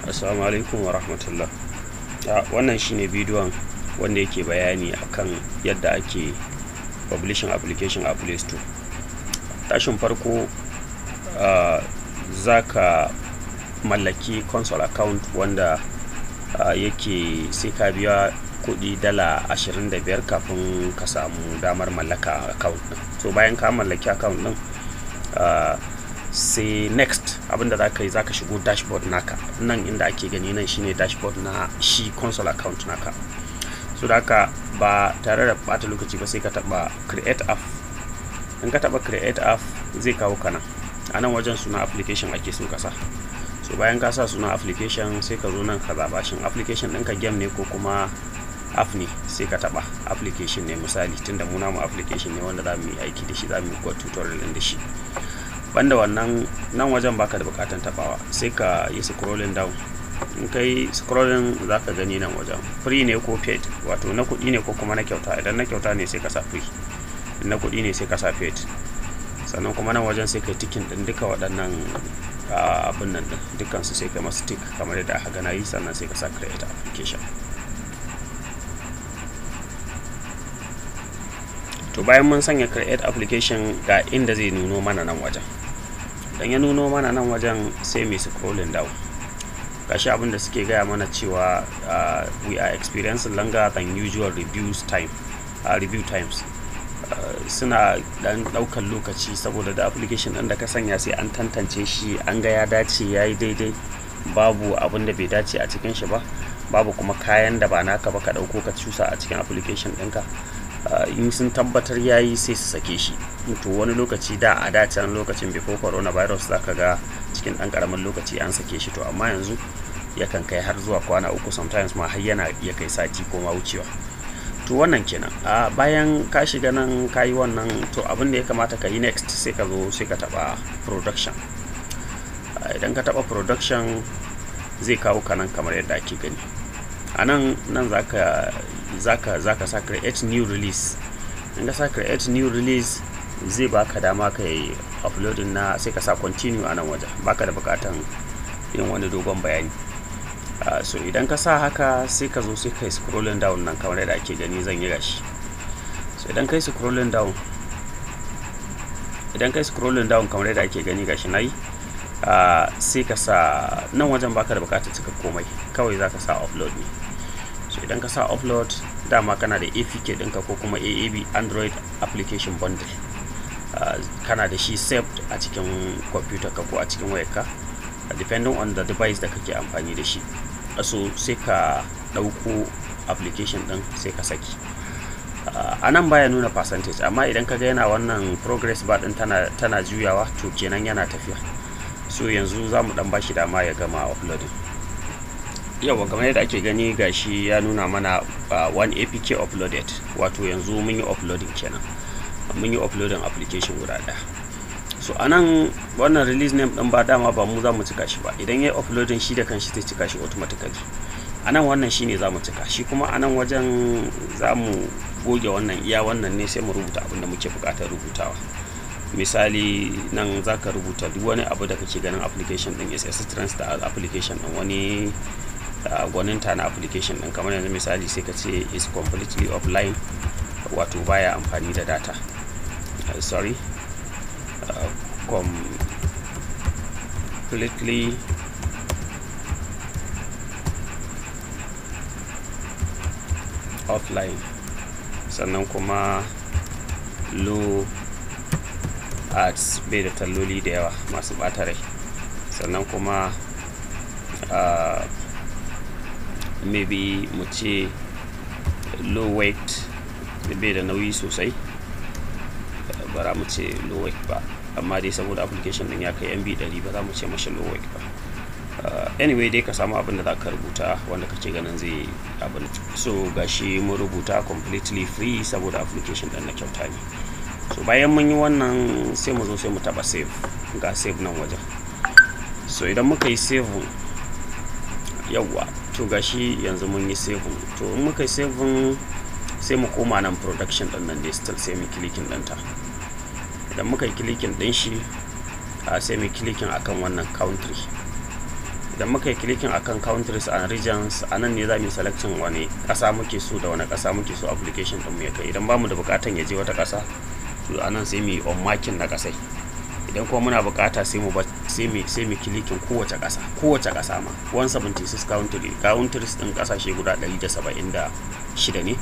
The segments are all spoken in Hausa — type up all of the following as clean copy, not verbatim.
Assalamu alaikum wa rahmatullah. Wannan shine bidiyon wanda yake bayani akan yadda ake publishing application a Play Store. Tashin farko zaka mallaki console account wanda yake sai ka biya kudi dala 25 kafin ka samu damar mallaka account din. So bayan ka mallaki account din sai next abinda zaka yi, zaka shigo dashboard naka. Nan inda ake gani nan shine dashboard na shi console account naka. So haka ba tare da bata lokaci ba sai ka taba create app. In ka taba create app zai kawo ka nan. A nan wajen suna application ake so ka sa. So bayan ka sa suna application sai ka zo nan ka zaba shin application ɗinka game ne ko kuma app ne, sai ka taba application ne misali, tunda mu namu application ne wanda za mu yi aiki da shi, za mu yi tutorial din da shi. Banda wannan nan wajen baka da bukatan tabawa, sai ka yi scrolling down. In kai scrolling zaka gani nan wajen free ne ko paid, wato na kudi ne ko kuma na kyauta. Idan na kyauta ne sai ka sa free, na kudi ne sai ka sa paid. Sannan kuma nan wajen sai kai ticking din duka waɗannan abin nan din, dukkan su sai kai masu tick kamar yadda aka gana yi. Sannan sai ka sa create application. To bayan mun sanya create application ga inda zai nuno mana nan wajen. Dan ya nuno mana nan wajen sai mu scrolling down. Gashi abin da suke gaya mana cewa we are experiencing longer than usual review times. Suna dan daukar lokaci saboda da application din da ka sanya sai an tantance shi, an ga ya dace, yayi daidai, babu abin da bai dace a cikin shi ba, babu kuma kayan da ba naka ba ka dauko ka cusa a cikin application ɗinka. In sun tabbatar yayi sai su sake shi. To wani lokaci da a dacen lokacin before coronavirus zaka ga cikin dan karamin lokaci an sake shi, to amma yanzu yakan kai har zuwa kwana 3, sometimes ma har yana iya kai sati ko ma wucewa. To wannan kenan. Bayan ka shiga nan kayi wannan, to abin da ya kamata ka yi next sai ka zo sai ka taba production. Idan ka taba production zai kawo ka nan kamar yadda ake gani. A nan zaka sa create new release. In ka sa create new release zai baka dama ka yi uploading na, sai ka sa continue a nan wajen. Baka da bukatan yin wani dogon bayani. So idan ka sa haka sai ka zo sai kai scrolling down nan kamar yadda ake gani, zan yi gashi. So idan kai scrolling down kamar yadda ake gani gashi nayi, sai ka sa nan wajen baka da bukatar cika komai, kawai zaka sa upload ne. So idan ka sa upload, dama kana da APK ɗinka ko kuma AAB Android application bundle, kana da shi saved a cikin computer ka ko a cikin wayarka, depending on the device da kake amfani da shi. So sai ka dauko application din sai ka saki. A nan baya nuna percentage, amma idan ka ga yana wannan progress bar din tana juyawa, to kenan yana tafiya. So yanzu za mu dan bashi dama ya gama uploading. Yawa kamar yadda ake gani gashi ya nuna mana 1 APK uploaded, wato yanzu mun yi uploading kenan, mun yi uploading application guda ɗaya. So anan wannan release name din ba dama ba mu za mu cika shi ba, idan yayi uploading shi da kanshi zai cika shi automatically. Anan wannan shine za mu cika shi, kuma anan wajen za mu goge wannan, iya wannan ne sai mu rubuta abin da muke buƙatar rubutawa. Misali nan zaka rubuta duk wani abu da kake ganin application din is strength da application din, wani gwaninta na application din. Kamar yanzu misali sai ka ce is completely offline, wato baya amfani da data. Completely offline. Sannan kuma low ads, bai da talloli da yawa masu bata rai. Sannan kuma maybe mu ce low weight, bai da nauyi sosai, bara mu ce low weight ba, amma dai saboda application din ya kai MB 100 ba za mu ce mashi low weight ba. Anyway dai ka samu abin da za ka rubuta wanda kake ganin zai abin. So gashi mun rubuta completely free saboda application din na kyauta ne. So bayan mun yi wannan sai mu zo sai mu taba save. Ga save nan wajen. So idan muka yi save, yawa to gashi yanzu mun yi save. To in muka yi save sai mu koma nan production din nan dai still sai mu clicking din ta. Idan muka yi clicking din shi sai mu clicking akan wannan country. idan muka yi clicking akan countries and regions, anan ne za mu selecting wani ƙasa muke so da wani ƙasa muke so application din mu ya kai. Idan ba mu da buƙatan ya je wata ƙasa, to anan sai mu yi on marking na ƙasai. Idan kuma muna buƙata sai mu clicking kowace ƙasa ma 176 countries din ƙasashe guda 176 ne.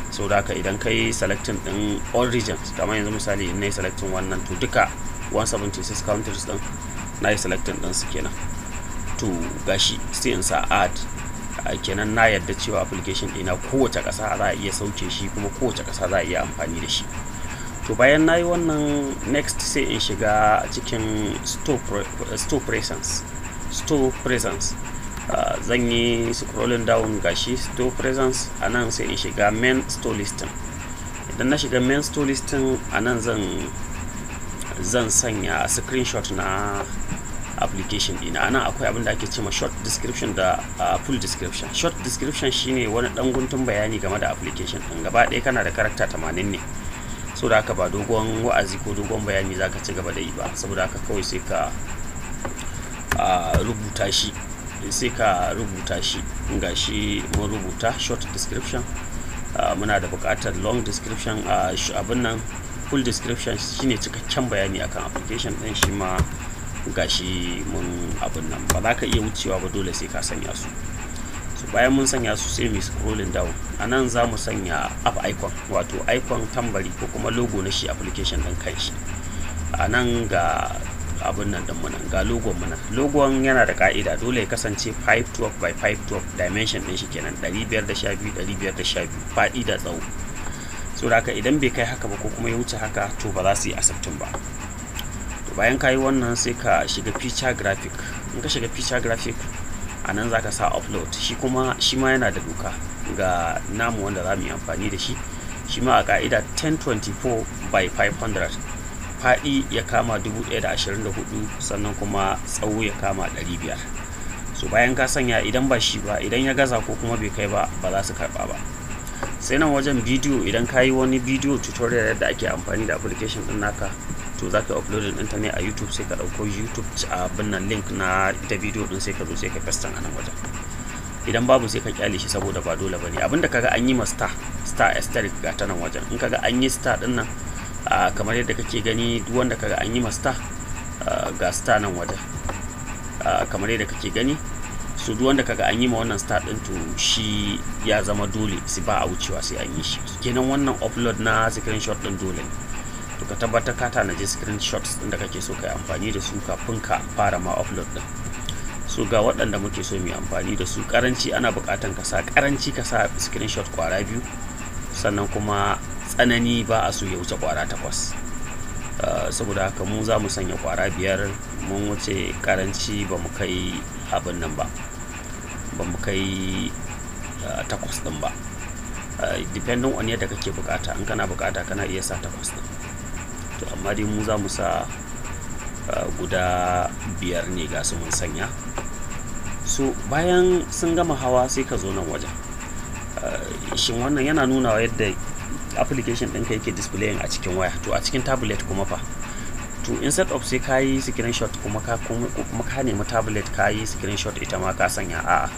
So da haka idan kai selecting din all regions, kamar yanzu misali in nayi selecting wannan, to duka 176 countries din na yi selecting din su kenan. To gashi sai in sa add, kenan na yadda cewa application ɗina kowace ƙasa za a iya sauke shi, kuma kowace ƙasa za a iya amfani da shi. To bayan na yi wannan, next sai in shiga cikin store presence. Zan yi scrolling down, gashi store presence, a nan sai in shiga main store listing. Idan na shiga main store listing, a nan zan sanya screenshot na application ɗina. Anan akwai abin da ake cewa short description da full description. Short description shine wani dan guntun bayani game da application ɗin. Gaba ɗaya kana da character 80 ne, so da haka ba dogon wa'azi ko dogon bayani zaka ci gaba da yi ba. Saboda haka kawai sai ka rubuta shi, gashi mun rubuta short description. Muna da buƙatar long description. Abin nan full description shine cikakken bayani akan application ɗin, shi ma gashi mun abin nan ba za ka iya wucewa ba, dole sai ka sanya su. So bayan mun sanya su sai mu scrolling down. Anan za mu sanya app icon, wato icon tambari ko kuma logo na shi application ɗin kanshi. Anan ga abin nan din mu nan, ga logon mu nan. Logon yana da ka'ida, dole ya kasance 512 by 512, dimension din shi kenan 512 faɗi da tsawo. So da haka idan bai kai haka ba ko kuma ya wuce haka, to ba za su yi accepting ba. Bayan ka yi wannan sai ka shiga picture graphic. In ka shiga picture graphic, a nan za ka sa upload. Shi ma yana da doka ga namu wanda za mu yi amfani da shi. Shi ma a ka'ida 1024 by 500, faɗi ya kama 1024, sannan kuma tsawo ya kama 500. So bayan ka sanya, idan ba shi ba, idan ya gaza ko kuma bai kai ba, ba za su karɓa ba. Sai nan wajen bidiyo, idan ka yi wani bidiyo tutorial yadda ake amfani da application ɗin naka, to za ka uploading ɗinta ne a YouTube. Sai ka ɗauko YouTube abin nan link na ita bidiyo ɗin, sai ka zo sai ka pastan a nan wajen. Idan babu sai ka kyale shi, saboda ba dole bane. Abinda kaga an yi ma star aesthetic ga ta nan wajen, in kaga an yi star ɗin nan, kamar yadda kake gani, duk wanda kaga an yi ma star, ga star nan wajen, kamar yadda kake gani. So duk wanda kaga an yi ma wannan star ɗin, to shi ya zama dole, sai ba a wucewa sai an yi shi. Kenan wannan upload na screenshot ɗin dole ne. To ka tabbatar ka tanaji screenshots din da kake so ka yi amfani da su kafin ka fara ma upload din. So ga waɗanda muke so mu yi amfani da su, karanci ana buƙatan ka sa screenshot kwara 2, sannan kuma tsanani ba a so ya wuce kwara 8. Saboda haka mu za mu sanya kwara 5, mun wuce karanci ba mu kai abin nan ba mu kai 8 din ba. Depending on yadda kake buƙata, in kana buƙata kana iya sa 8 din. To amma dai mu za mu sa guda 5 ne, ga su mun sanya. So bayan sun gama hawa, sai ka zo nan wajen. Shin wannan yana nuna yadda application ɗinka yake displaying a cikin waya. To a cikin tablet kuma fa, to instead of sai ka yi screenshot kuma ka nemi tablet ka yi screenshot ita ma ka sanya, a'a,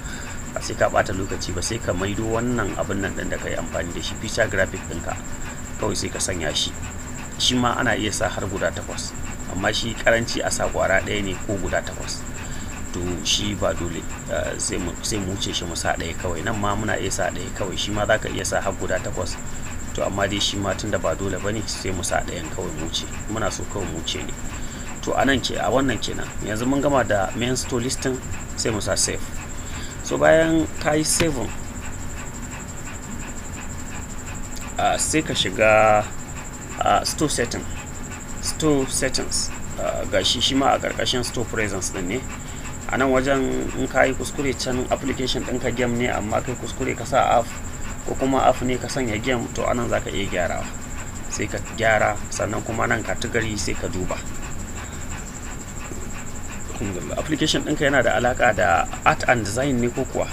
ba sai ka bata lokaci ba. Sai ka maido wannan abin nan ɗin da ka yi amfani da shi, picture graphic ɗinka, kawai sai ka sanya shi. Shi ma ana iya sa har guda 8, amma shi karanci a sa kwara 1 ne ko guda 8. To shi ba dole, sai mu wuce shi mu sa 1 kawai. Nan ma muna iya sa 1 kawai, shi ma za ka iya sa har guda 8. To amma dai shi ma tunda ba dole bane, sai mu sa 1 kawai mu wuce. Muna so kawai mu wuce ne. To a wannan kenan, yanzu mun gama da main store listing, sai mu sa save. So bayan ka yi saving, sai ka shiga store settings. Gashi shi ma a ƙarƙashin store presence din ne. A nan wajen, in ka yi kuskure can application ɗinka game ne, amma kai kuskure ka sa app, ko kuma app ne ka sanya game, to anan za ka iya gyarawa. Sai ka gyara, sannan kuma nan category sai ka duba. Application ɗinka yana da alaƙa da art and design ne ko kuwa,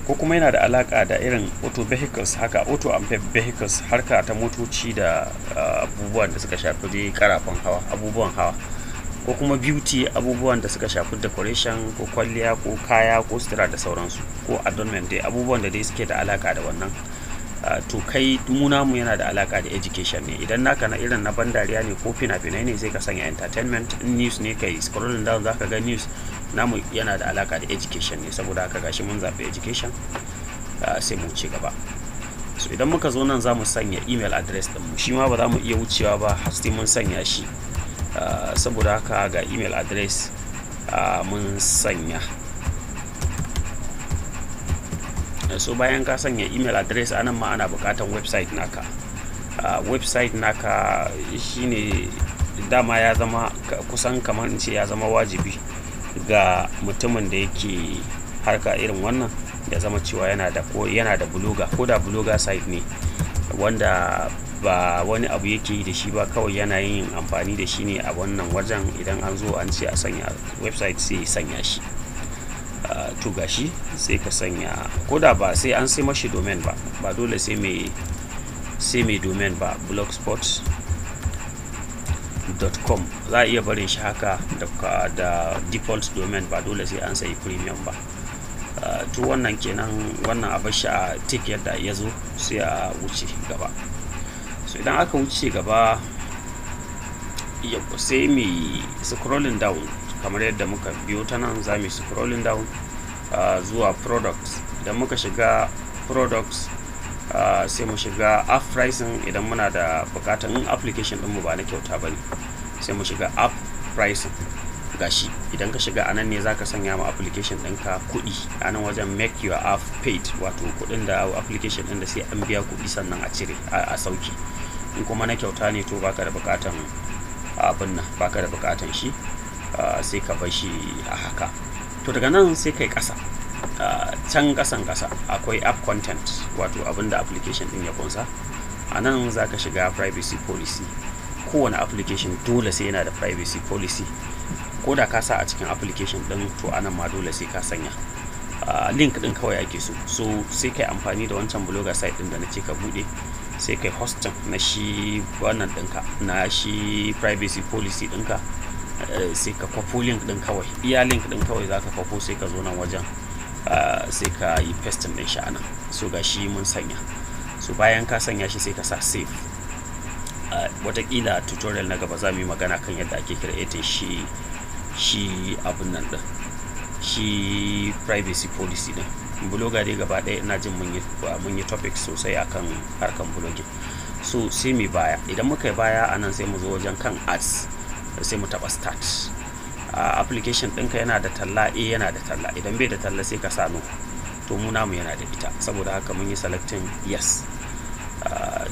ko kuma yana da alaƙa da irin auto vehicles haka, auto and vehicles, harka ta motoci da abubuwan da suka shafi dai karafan hawa, abubuwan hawa, ko kuma beauty, abubuwan da suka shafi decoration ko kwalliya ko kaya ko sutura da sauransu, ko adornment dai, abubuwan da dai suke da alaka da wannan. To kai mu namu yana da alaka da education ne. Idan naka na irin na ban dariya ne ko fina-finai ne sai ka sanya entertainment. In news ne kai scrolling down zaka ga news. Namu yana da alaka da education ne, saboda haka gashi mun zaɓi education. Sai mu ci gaba. So idan muka zo nan za mu sanya email address ɗinmu, shi ma ba za mu iya wucewa ba har sai mun sanya shi. Saboda haka ga email address mun sanya. So bayan ka sanya email address, anan ma ana bukatan website naka. Website naka shine dama ya zama kusan kamar in ce ya zama wajibi ga mutumin da yake harka irin wannan, ya zama cewa yana da blogger, ko da blogger site ne wanda ba wani abu yake yi da shi ba, kawai yana yin amfani da shi ne a wannan wajen. Idan an zo an ce a sanya website sai sanya shi. To gashi sai ka sanya, ko da ba sai an sai mashi domain ba dole sai mai domain ba. blogspot.com za a iya barin shi haka da default domain, ba dole sai an sai premium ba. To wannan kenan, wannan a bashi a tick yadda ya zo sai a wuce gaba. So idan aka wuce gaba sai mai scrolling down kamar yadda muka biyo ta nan. za mu scrolling down zuwa products. Idan muka shiga products sai mu shiga app pricing. Idan muna da bukatan, in application ɗinmu ba na kyauta ba ne, sai mu shiga app pricing. Gashi idan ka shiga anan ne zaka sanya ma application ɗinka kuɗi. Anan wajen make your app paid, wato kuɗin da application ɗin da sai an biya kuɗi sannan a cire a sauki. In kuma na kyauta ne to baka da bukatan abin nan, baka da bukatan shi, sai ka bar shi a haka. To daga nan sai kai ƙasa. Can ƙasa akwai app content, wato abin da application ɗin ya kunsa. A nan za ka shiga privacy policy. Kowane application dole sai yana da privacy policy, ko da ka sa a cikin application ɗin to anan ma dole sai ka sanya. Link ɗin kawai ake so sai kai amfani da wancan blogger site ɗin da na ce ka buɗe, sai kai hosting na shi wannan ɗinka, na shi privacy policy ɗinka. Sai ka kwafo link ɗin kawai, iya link ɗin kawai za ka kwafo, sai ka zo nan wajen sai ka yi pasting ɗin shi anan. So ga shi mun sanya. So bayan ka sanya shi sai ka sa save. Watakila tutorial na gaba za mu yi magana kan yadda ake creating shi abun nan ɗin, shi privacy policy ɗin. Blogger dai gaba ɗaya ina jin mun yi topic sosai akan harkan blogging. So sai mu baya. Idan muka yi baya anan sai mu zo wajen kan ads, sai mu taɓa start. Application ɗinka yana da talla? Yana da talla. Idan bai da talla sai ka sa no. To mu namu yana da ita, saboda haka mun yi selecting yes.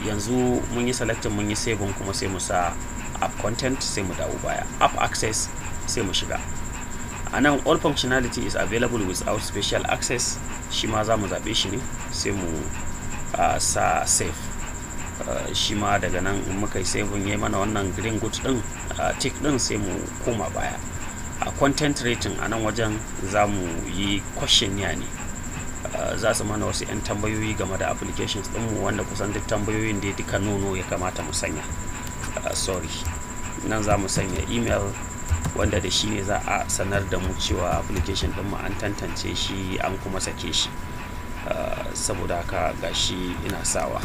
Yanzu mun yi selecting, mun yi saving, kuma sai mu sa app content, sai mu dawo baya. App access sai mu shiga. Anan all functionality is available without special access, shi ma za mu zaɓe shi ne, sai mu sa save. Shi ma daga nan in muka yi saving yayi mana wannan green good ɗin, tick ɗin, sai mu koma baya. Content rating a nan wajen za mu yi questionnaire ne. Za su mana wasu 'yan tambayoyi game da applications ɗinmu, wanda kusan duk tambayoyin da duka nono ya kamata mu sanya. Nan za mu sanya email, wanda da shi ne za a sanar da mu cewa application ɗinmu an tantance shi, an kuma sake shi. Saboda haka gashi ina sawa.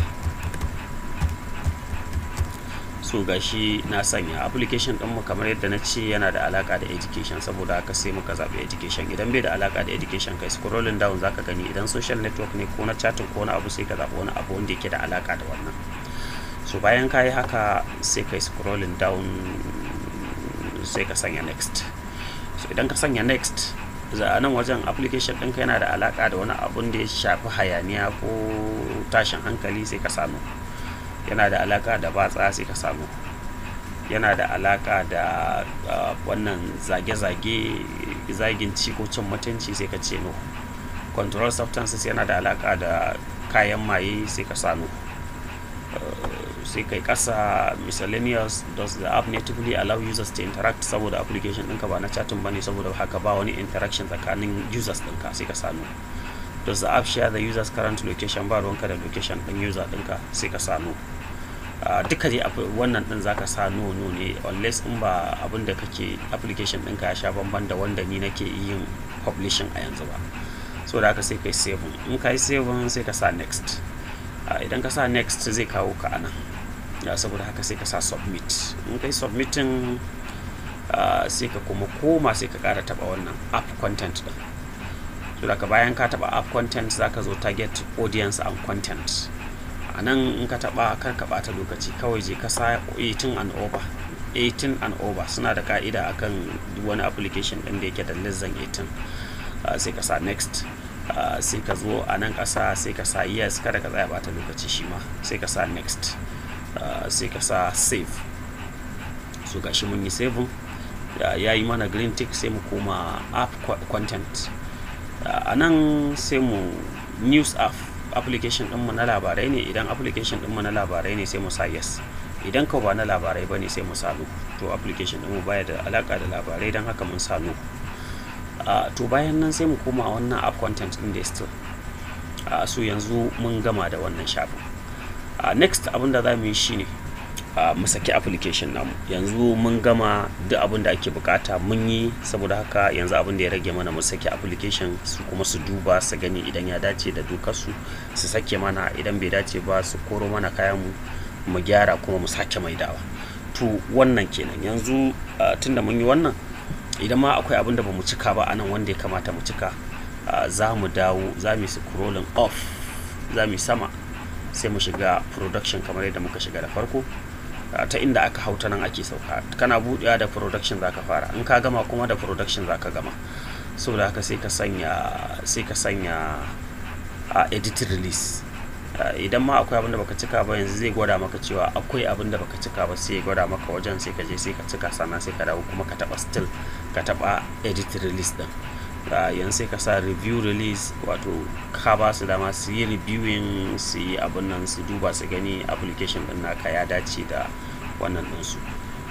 So gashi na sanya application ɗinmu kamar yadda na ce yana da alaka da education, saboda haka sai muka zaɓi education. Idan bai da alaka da education kai scrolling down zaka gani, idan social network ne ko na chatting ko na abu sai ka zaɓi wani abu wanda yake da alaka da wannan. So bayan ka yi haka sai kai scrolling down, sai ka sanya next. So idan ka sanya next, a nan wajen application ɗinka yana da alaka da wani abun da ya shafi hayaniya ko tashin hankali, sai ka samu. Yana da alaka da batsa, sai ka samu. Yana da alaka da wannan zage-zage, zagin ci ko cin mutunci, sai ka ce no. Control substances yana da alaka da kayan maye, sai ka samu. Sai kai kasa miscellaneous. Does the app natively allow users to interact? Saboda application ɗinka ba na chatting bane, saboda haka ba wani interaction tsakanin users ɗinka, sai ka samu. Does the app share the user's current location? Ba ruwanka da location ɗin user ɗinka, sai ka samu. duka dai wannan din zaka sa no ne unless in ba abin da kake application ɗinka ya sha bamban da wanda ni nake yin publishing a yanzu ba. So da haka sai kai save. In kai save sai ka sa next. Idan ka sa next zai kawo ka anan. Saboda haka sai ka sa submit. In kai submitting sai ka kuma koma sai ka ƙara taba wannan app content din. So da haka bayan ka taba app content zaka zo target audience and content. Anan in ka taba kar ka bata lokaci, kawai je ka sa 18 and over. 18 and over suna da ka'ida akan wani application din da yake da less than 18. Sai ka sa next. Sai ka zo a nan ƙasa sai ka sa yes, kada ka tsaya bata lokaci shi ma, sai ka sa next. Sai ka sa save. So gashi mun yi save. Ya yi mana green tick, sai mu koma app content. A nan sai mu news app, application ɗinmu na labarai ne. Idan application ɗinmu na labarai ne sai mu sa yes. Idan ka ba na labarai ba ne sai mu sa no. To application ɗinmu baya da alaka da labarai, don haka mun sa no. To bayan nan sai mu koma wannan app content ɗin da still. So yanzu mun gama da wannan shafin. Next abin da za mu yi shine mu saki application namu. Yanzu mun gama duk abin da ake bukata mun yi, saboda haka yanzu abin da ya rage mana mu saki application, su kuma su duba su gani idan ya dace da dokar su sake mana, idan bai dace ba su koro mana kayan mu gyara kuma mu sake maidawa. To wannan kenan. Yanzu tunda mun yi wannan, idan ma akwai abin da bamu cika ba anan wanda ya kamata mu cika, za mu dawo, za mu yi scrolling off, za mu yi sama, sai mu shiga production kamar yadda muka shiga da farko. Ta inda aka hauta nan ake sauka. Kana buɗewa da production zaka fara, in ka gama kuma da production zaka gama. Saboda haka sai ka sanya edit release. Idan ma akwai abin da baka cika ba yanzu zai gwada maka cewa akwai abin da baka cika ba, sai ya gwada maka wajen, sai ka je sai ka cika, sannan sai ka dawo kuma ka taba still, ka taba edit release din. Yanzu sai ka sa review release, wato ka ba su dama su yi reviewing, su yi abin nan, su duba su gani application din naka ya dace da wannan ɗinsu.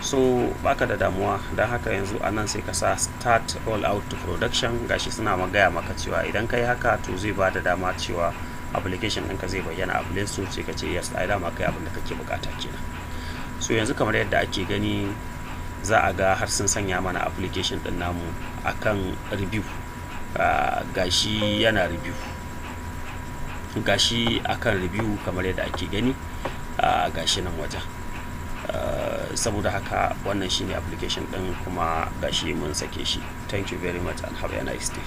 So baka da damuwa, don haka yanzu anan sai ka sa start roll out to production. Gashi suna magaya maka cewa idan kai haka to zai ba da dama cewa application ɗinka zai bayyana a Play Store, sai ka ce yes, ai dama kai abin da kake bukata kenan. So yanzu kamar yadda ake gani, za a ga har sun sanya mana application ɗin namu akan review. Gashi yana review, gashi akan review kamar yadda ake gani. Gashi nan wajen. Saboda haka wannan shine application ɗin, kuma gashi mun sake shi. Thank you very much and have a nice day.